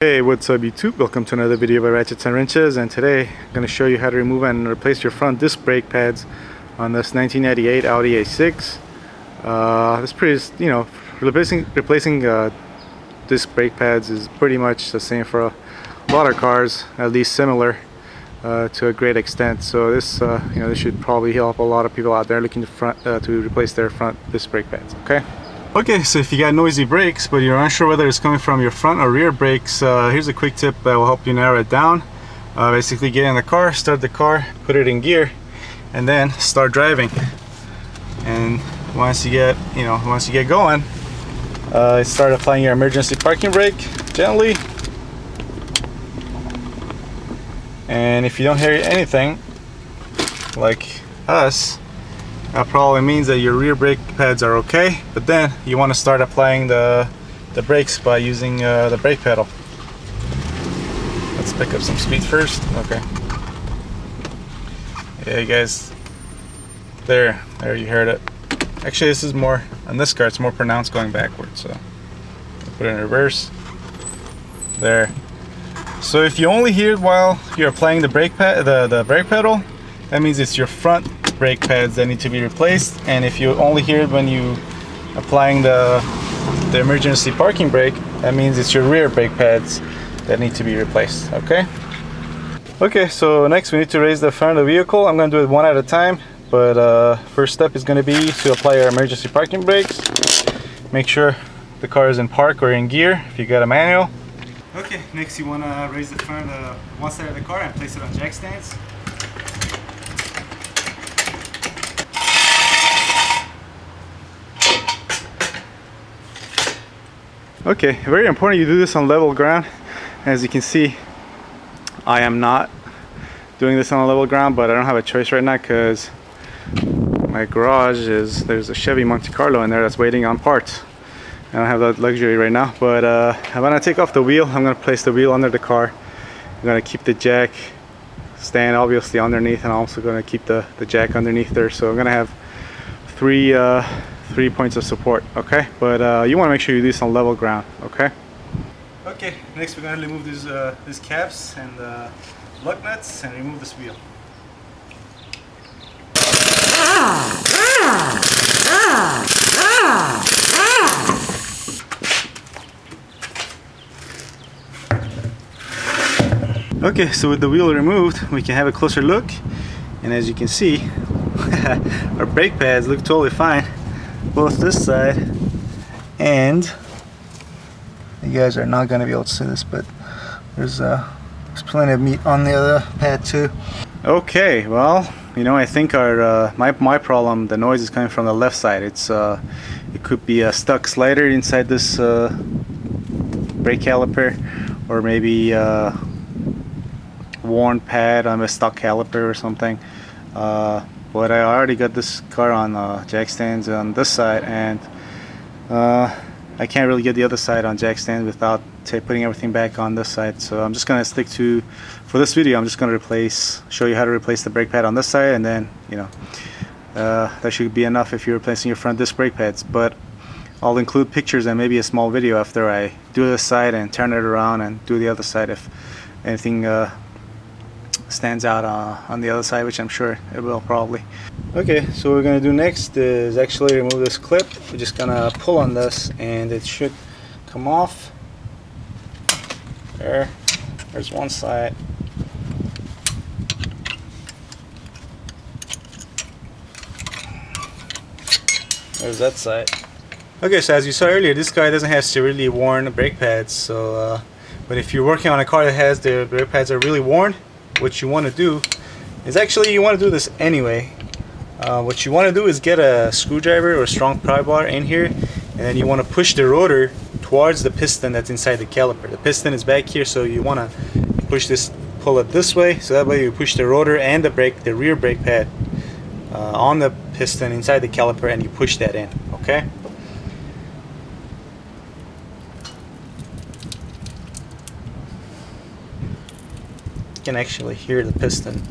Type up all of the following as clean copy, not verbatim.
Hey, what's up YouTube? Welcome to another video by Ratchets and Wrenches, and today I'm going to show you how to remove and replace your front disc brake pads on this 1998 Audi A6. This pretty, replacing disc brake pads is pretty much the same for a lot of cars, at least similar to a great extent. So this this should probably help a lot of people out there looking to replace their front disc brake pads. Okay, so if you got noisy brakes but you're unsure whether it's coming from your front or rear brakes, here's a quick tip that will help you narrow it down. Basically get in the car, start the car, put it in gear, and then start driving. And once you get going, start applying your emergency parking brake gently. And if you don't hear anything, like us, that probably means that your rear brake pads are okay, but then you want to start applying the brakes by using the brake pedal. Let's pick up some speed first. Okay. Yeah, you guys, there you heard it. Actually, this is more, on this car it's more pronounced going backwards, so put it in reverse. There. So if you only hear it while you're applying the brake pedal, that means it's your front brake pads that need to be replaced. And if you only hear it when you applying the emergency parking brake, that means it's your rear brake pads that need to be replaced. Okay, so next we need to raise the front of the vehicle. I'm going to do it one at a time, but first step is going to be to apply your emergency parking brakes. Make sure the car is in park or in gear if you got a manual. Okay, next you want to raise the front one side of the car and place it on jack stands. Okay, very important you do this on level ground. As you can see, I am not doing this on a level ground, but I don't have a choice right now because my garage there's a Chevy Monte Carlo in there that's waiting on parts. I don't have that luxury right now, but I'm gonna take off the wheel. I'm gonna place the wheel under the car. I'm gonna keep the jack stand obviously underneath, and I'm also gonna keep the jack underneath there. So I'm gonna have three points of support. Okay, but you want to make sure you do this on level ground. Okay, next we're going to remove these caps and lug nuts and remove this wheel. Okay, so with the wheel removed, we can have a closer look, and as you can see, our brake pads look totally fine, both this side, and you guys are not going to be able to see this, but there's plenty of meat on the other pad too. Okay, well, I think our my problem, the noise is coming from the left side. It could be a stuck slider inside this brake caliper, or maybe worn pad on a stock caliper or something. But I already got this car on jack stands on this side, and I can't really get the other side on jack stands without putting everything back on this side. So I'm just gonna stick to, for this video, I'm just gonna show you how to replace the brake pad on this side, and then that should be enough if you're replacing your front disc brake pads. But I'll include pictures and maybe a small video after I do this side and turn it around and do the other side if anything stands out on the other side, which I'm sure it will probably. Okay, so what we're gonna do next is actually remove this clip. We're just gonna pull on this and it should come off. There's one side. There's that side. Okay, so as you saw earlier, this guy doesn't have severely worn brake pads, so but if you're working on a car that has the brake pads are really worn, what you want to do is, actually you want to do this anyway. What you want to do is get a screwdriver or a strong pry bar in here, and then you want to push the rotor towards the piston that's inside the caliper. The piston is back here, so you want to pull it this way, so that way you push the rotor and the rear brake pad on the piston inside the caliper, and you push that in. Okay. You can actually hear the piston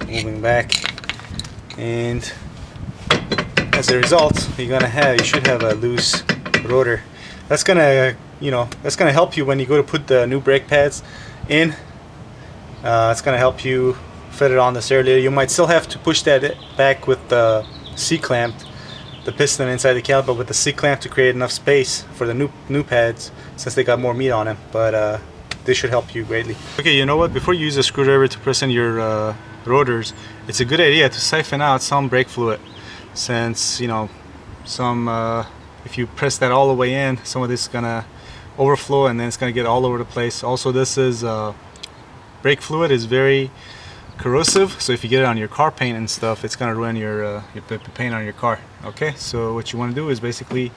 moving back, and as a result, you should have a loose rotor. That's gonna you know, that's going to help you when you go to put the new brake pads in. It's going to help you fit it on this area. You might still have to push that back with the C-clamp, the piston inside the caliper with the C-clamp to create enough space for the new pads, since they got more meat on them. But this should help you greatly. Okay, you know what? Before you use a screwdriver to press in your rotors, it's a good idea to siphon out some brake fluid, since, you know, some if you press that all the way in, some of this is gonna overflow and then it's gonna get all over the place. Also, this is brake fluid is very corrosive, so if you get it on your car paint and stuff, it's gonna ruin your paint on your car. Okay, so what you want to do is basically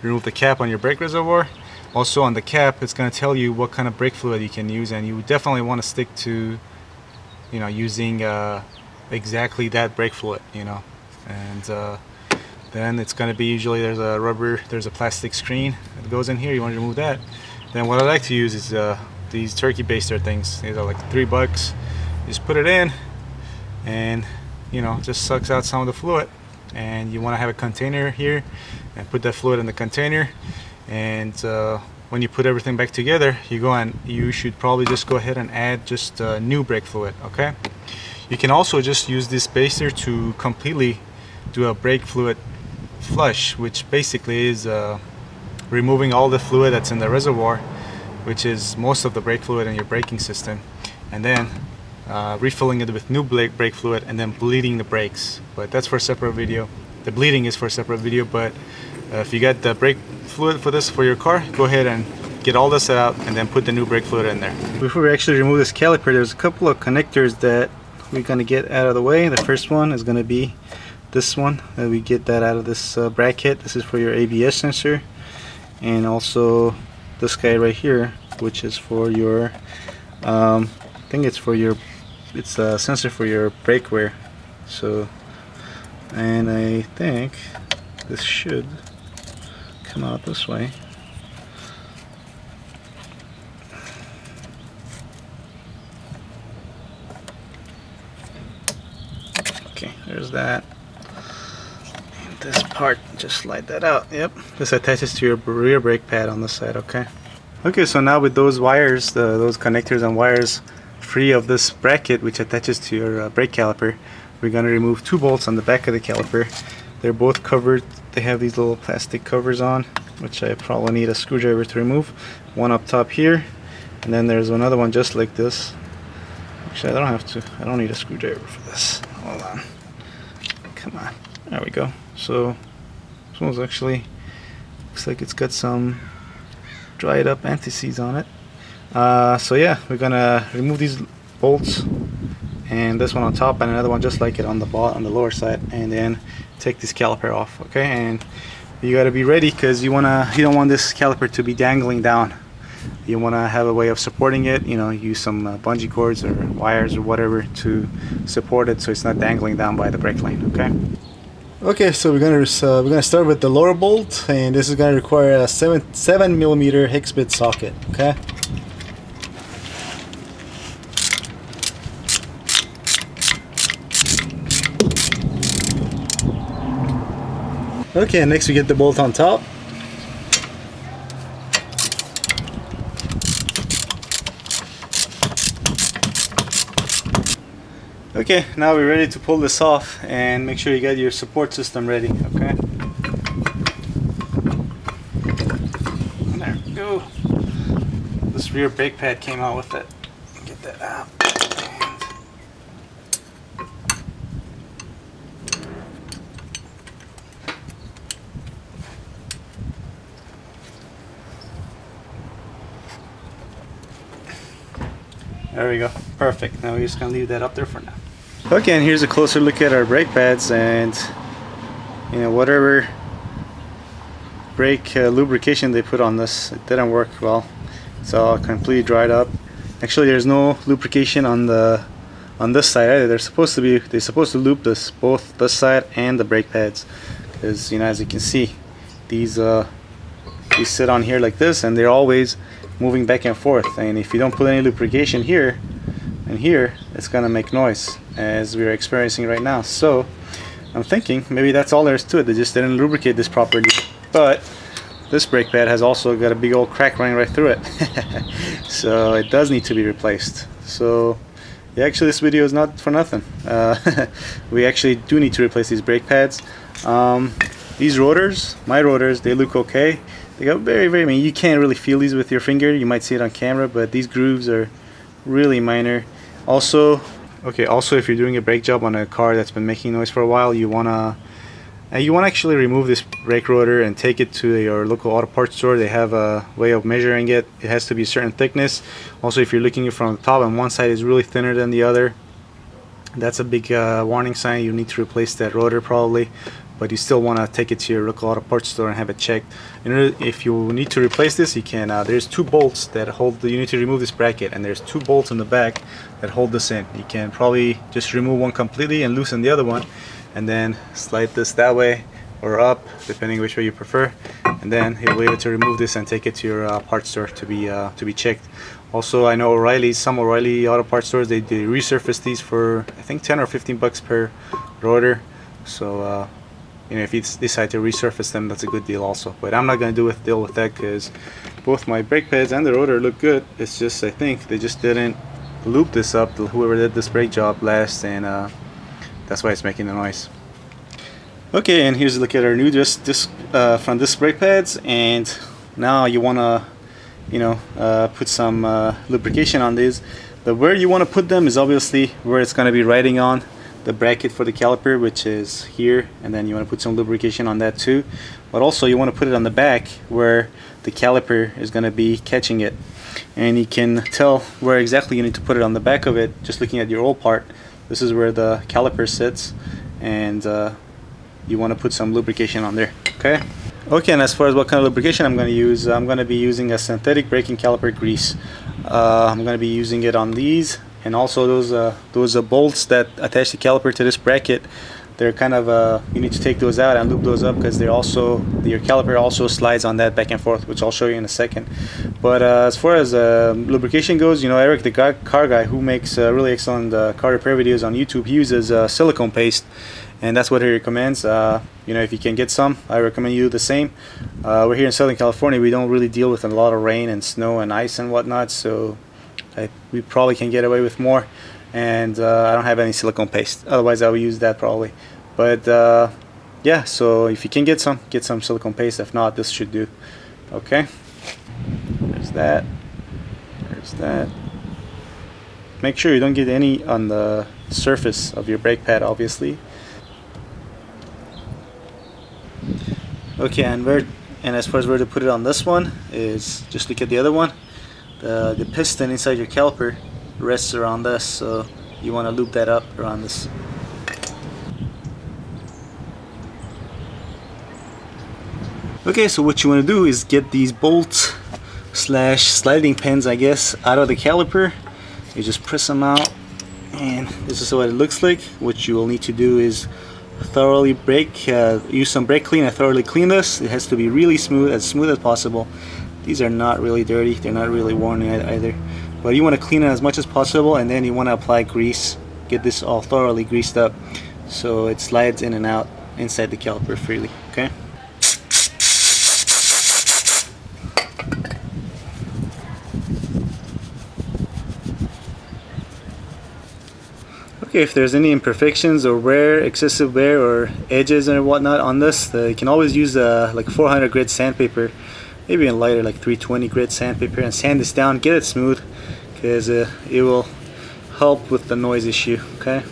remove the cap on your brake reservoir. Also on the cap, it's going to tell you what kind of brake fluid you can use, and you definitely want to stick to, you know, using exactly that brake fluid, you know. And then it's going to be, usually there's a plastic screen that goes in here. You want to remove that. Then what I like to use is these turkey baster things. These are like $3. You just put it in, and you know, just sucks out some of the fluid. And you want to have a container here, and put that fluid in the container. And when you put everything back together, you should probably just go ahead and add just new brake fluid. Okay, you can also just use this baster to completely do a brake fluid flush, which basically is removing all the fluid that's in the reservoir, which is most of the brake fluid in your braking system, and then refilling it with new brake fluid, and then bleeding the brakes. But that's for a separate video. The bleeding is for a separate video. But if you got the brake fluid for this for your car, go ahead and get all this out and then put the new brake fluid in there. Before we actually remove this caliper, there's a couple of connectors that we're going to get out of the way. The first one is going to be this one, and we get that out of this bracket. This is for your ABS sensor, and also this guy right here, which is for your I think it's a sensor for your brake wear. So, and I think this should come out this way. Okay, there's that. And this part, just slide that out. Yep, this attaches to your rear brake pad on this side. Okay. Okay, so now with those wires, those connectors and wires free of this bracket which attaches to your brake caliper, we're going to remove 2 bolts on the back of the caliper. They're both covered. They have these little plastic covers on, which I probably need a screwdriver to remove. One up top here, and then there's another one just like this. Actually, I don't need a screwdriver for this. Hold on. Come on. There we go. So this one's actually, looks like it's got some dried up anti-seize on it. So yeah, we're gonna remove these bolts, and this one on top, and another one just like it on the lower side, and then take this caliper off. Okay, and you got to be ready, because you don't want this caliper to be dangling down. You want to have a way of supporting it. You know, use some bungee cords or wires or whatever to support it, so it's not dangling down by the brake line. Okay. Okay, so we're gonna start with the lower bolt, and this is gonna require a 7mm hex bit socket. Okay. Okay, next we get the bolt on top. Okay, now we're ready to pull this off, and make sure you get your support system ready. Okay. There we go. This rear brake pad came out with it. Get that out. There we go. Perfect. Now we're just going to leave that up there for now. Okay, and here's a closer look at our brake pads, and you know, whatever brake lubrication they put on this, it didn't work well. It's all completely dried up. Actually, there's no lubrication on this side either. They're supposed to loop this, both this side and the brake pads, because you know, as you can see, these sit on here like this, and they're always moving back and forth, and if you don't put any lubrication here and here, it's gonna make noise, as we're experiencing right now. So I'm thinking maybe that's all there is to it. They just didn't lubricate this properly. But this brake pad has also got a big old crack running right through it. So it does need to be replaced. So yeah, actually this video is not for nothing. We actually do need to replace these brake pads. These rotors, my rotors, they look okay. They got very, I mean, you can't really feel these with your finger. You might see it on camera, but these grooves are really minor. Also, if you're doing a brake job on a car that's been making noise for a while, you wanna actually remove this brake rotor and take it to your local auto parts store. They have a way of measuring it. It has to be a certain thickness. Also, if you're looking from the top and one side is really thinner than the other, that's a big warning sign. You need to replace that rotor probably, but you still want to take it to your local auto parts store and have it checked. If you need to replace this, you can. There's two bolts that hold you need to remove this bracket, and there's two bolts in the back that hold this in. You can probably just remove one completely and loosen the other one, and then slide this that way or up, depending which way you prefer, and then you'll be able to remove this and take it to your parts store to be checked. Also, I know some O'Reilly auto parts stores, they resurface these for I think 10 or 15 bucks per rotor. So you know, if you decide to resurface them, that's a good deal also. But I'm not going to deal with that, because both my brake pads and the rotor look good. It's just, I think they just didn't loop this up, whoever did this brake job last, and that's why it's making the noise. Okay, and here's a look at our new front disc brake pads. And now you want to, you know, put some lubrication on these. But where you want to put them is obviously where it's going to be riding on the bracket for the caliper, which is here, and then you want to put some lubrication on that too. But also you want to put it on the back where the caliper is going to be catching it, and you can tell where exactly you need to put it on the back of it just looking at your old part. This is where the caliper sits, and you want to put some lubrication on there. Okay, and as far as what kind of lubrication I'm going to use, I'm going to be using a synthetic braking caliper grease. I'm going to be using it on these, and also those bolts that attach the caliper to this bracket. They're kind of you need to take those out and loop those up, because your caliper also slides on that back and forth, which I'll show you in a second. But as far as lubrication goes, you know, Eric, the car guy who makes really excellent car repair videos on YouTube, he uses silicone paste, and that's what he recommends. You know, if you can get some, I recommend you do the same. We're here in Southern California. We don't really deal with a lot of rain and snow and ice and whatnot, so we probably can get away with more. And I don't have any silicone paste, otherwise I would use that probably. But yeah, so if you can get some silicone paste. If not, this should do. Okay, there's that. Make sure you don't get any on the surface of your brake pad, obviously. Okay, and as far as where to put it on this one is, just look at the other one. The piston inside your caliper rests around this, so you want to loop that up around this. Okay, so what you want to do is get these bolts / sliding pins, I guess, out of the caliper. You just press them out, and this is what it looks like. What you will need to do is thoroughly use some brake clean and thoroughly clean this. It has to be really smooth as possible. These are not really dirty, they're not really worn either, but you want to clean it as much as possible, and then you want to apply grease. Get this all thoroughly greased up so it slides in and out inside the caliper freely. Okay, if there's any imperfections or excessive wear or edges and whatnot on this, you can always use like 400 grit sandpaper, maybe even lighter, like 320 grit sandpaper, and sand this down, get it smooth, because it will help with the noise issue. Okay,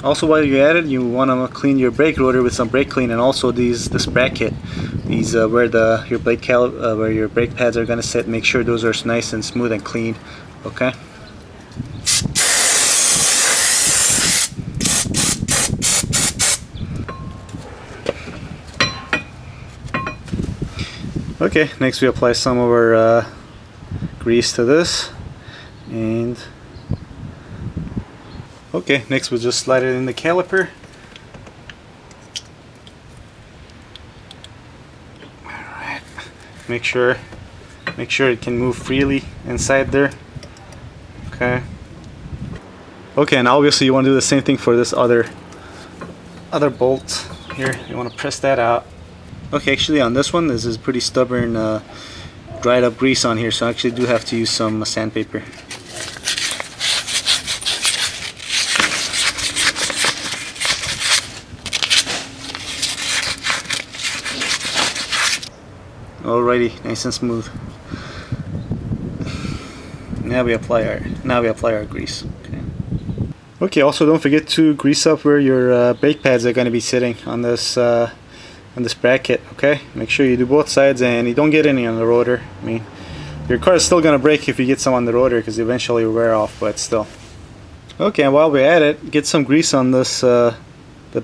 also while you're at it, you want to clean your brake rotor with some brake clean, and also this bracket, where your brake pads are going to sit. Make sure those are nice and smooth and clean. Okay. Okay, next we apply some of our grease to this, and okay, next we'll just slide it in the caliper. Alright, make sure it can move freely inside there. Okay, and obviously you want to do the same thing for this other bolt here. You want to press that out. Okay, actually on this one, this is pretty stubborn dried up grease on here, so I actually do have to use some sandpaper. Alrighty, nice and smooth. Now we apply our grease. Okay, also don't forget to grease up where your brake pads are going to be sitting on this bracket. Okay, make sure you do both sides and you don't get any on the rotor. I mean, your car is still going to break if you get some on the rotor because eventually it will wear off, but still. Okay, and while we're at it, get some grease on this the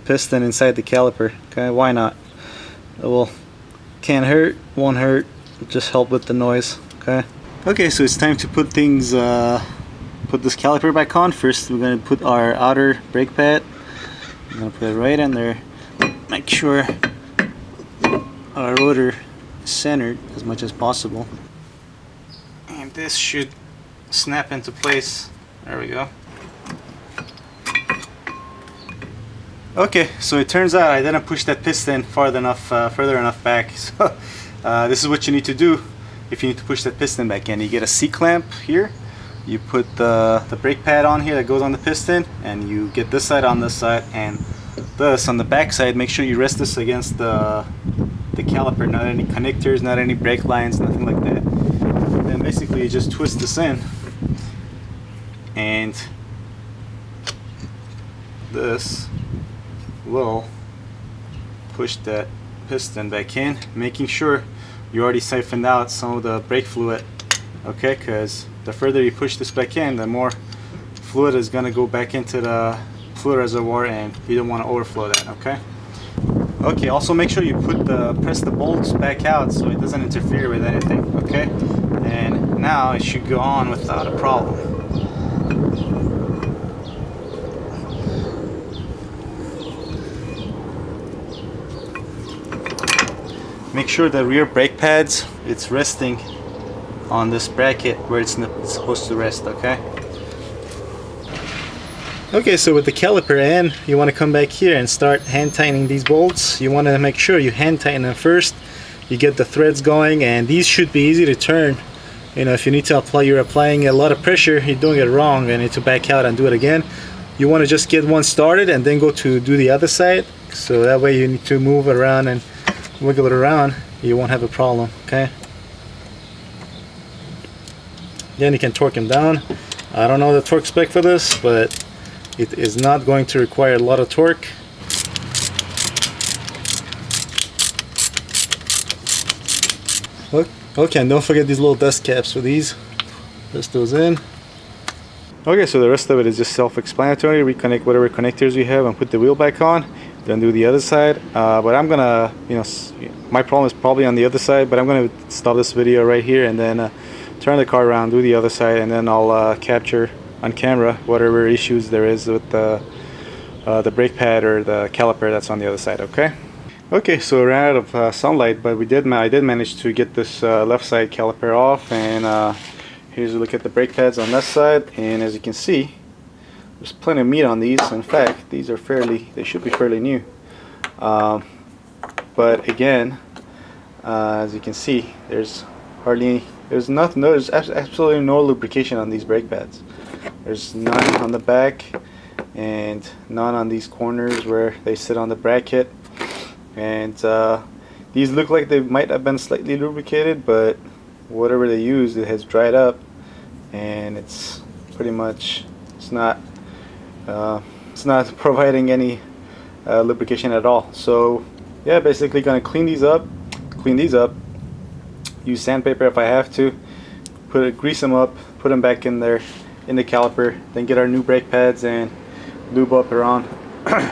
piston inside the caliper. Okay, why not? It will can't hurt, won't hurt, just help with the noise. Okay, so it's time to put things put this caliper back on. First we're going to put our outer brake pad. I'm going to put it right in there. Make sure our rotor is centered as much as possible. And this should snap into place. There we go. Okay, so it turns out I didn't push that piston further enough back. So this is what you need to do if you need to push that piston back in. You get a C-clamp here. You put the brake pad on here that goes on the piston, and you get this side on this side and this on the back side. Make sure you rest this against the caliper, not any connectors, not any brake lines, nothing like that. And then basically you just twist this in, and this will push that piston back in, making sure you already siphoned out some of the brake fluid. Okay, because the further you push this back in, the more fluid is going to go back into the fluid reservoir, and you don't want to overflow that. Okay, also make sure you press the bolts back out so it doesn't interfere with anything. Okay, and now it should go on without a problem. Make sure the rear brake pads, it's resting on this bracket where it's supposed to rest. Okay, so with the caliper in, you want to come back here and start hand tightening these bolts. You want to make sure you hand tighten them first. You get the threads going, and these should be easy to turn. You know, if you need to apply, you're applying a lot of pressure, you're doing it wrong, and you need to back out and do it again. You want to just get one started and then go to do the other side, so that way you need to move it around and wiggle it around, you won't have a problem. Okay, then you can torque them down. I don't know the torque spec for this, but it is not going to require a lot of torque. Okay, and don't forget these little dust caps for these. Press those in. Okay, so the rest of it is just self-explanatory. Reconnect whatever connectors we have and put the wheel back on. Then do the other side. But I'm gonna, my problem is probably on the other side, but I'm gonna stop this video right here and then turn the car around, do the other side, and then I'll capture on camera whatever issues there is with the brake pad or the caliper that's on the other side. Okay, so we ran out of sunlight, but I did manage to get this left side caliper off, and here's a look at the brake pads on this side. And as you can see, there's plenty of meat on these. In fact, these are they should be fairly new. But again, as you can see, there's absolutely no lubrication on these brake pads. There's none on the back and none on these corners where they sit on the bracket. And these look like they might have been slightly lubricated, but whatever they used, it has dried up, and it's pretty much it's not providing any lubrication at all. So yeah, basically gonna clean these up, use sandpaper if I have to, grease them up, put them back in there in the caliper, then get our new brake pads and lube up around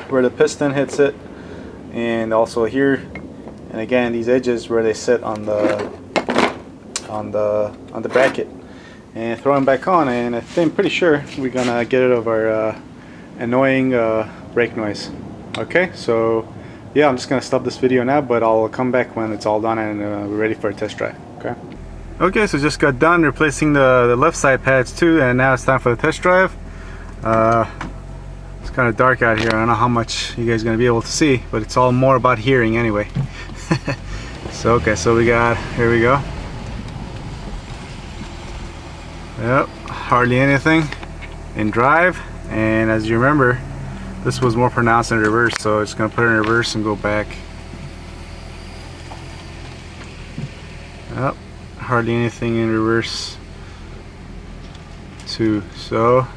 where the piston hits it, and also here, and again these edges where they sit on the bracket, and throw them back on. And I think pretty sure we're gonna get rid of our annoying brake noise. Okay, so yeah, I'm just gonna stop this video now, but I'll come back when it's all done and we're ready for a test drive. Okay, so just got done replacing the left side pads too, and now it's time for the test drive. It's kind of dark out here. I don't know how much you guys are going to be able to see, but it's all more about hearing anyway. So okay, so we got, here we go. Yep, hardly anything in drive, and as you remember, this was more pronounced in reverse, so it's gonna put it in reverse and go back. Yep, hardly anything in reverse too. So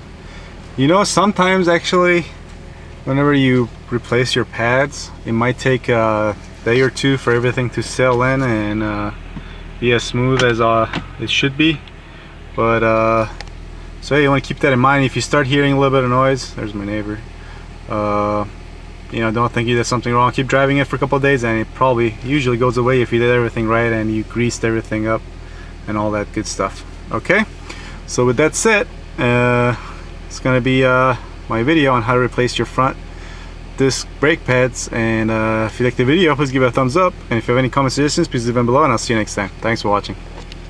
you know, sometimes actually whenever you replace your pads, it might take a day or two for everything to settle in and be as smooth as it should be. But so you want to keep that in mind. If you start hearing a little bit of noise, there's my neighbor, you know, don't think you did something wrong. Keep driving it for a couple of days and it probably usually goes away if you did everything right and you greased everything up and all that good stuff. Okay, so with that said, it's gonna be my video on how to replace your front disc brake pads, and if you like the video, please give it a thumbs up, and if you have any comment suggestions, please leave them below, and I'll see you next time. Thanks for watching.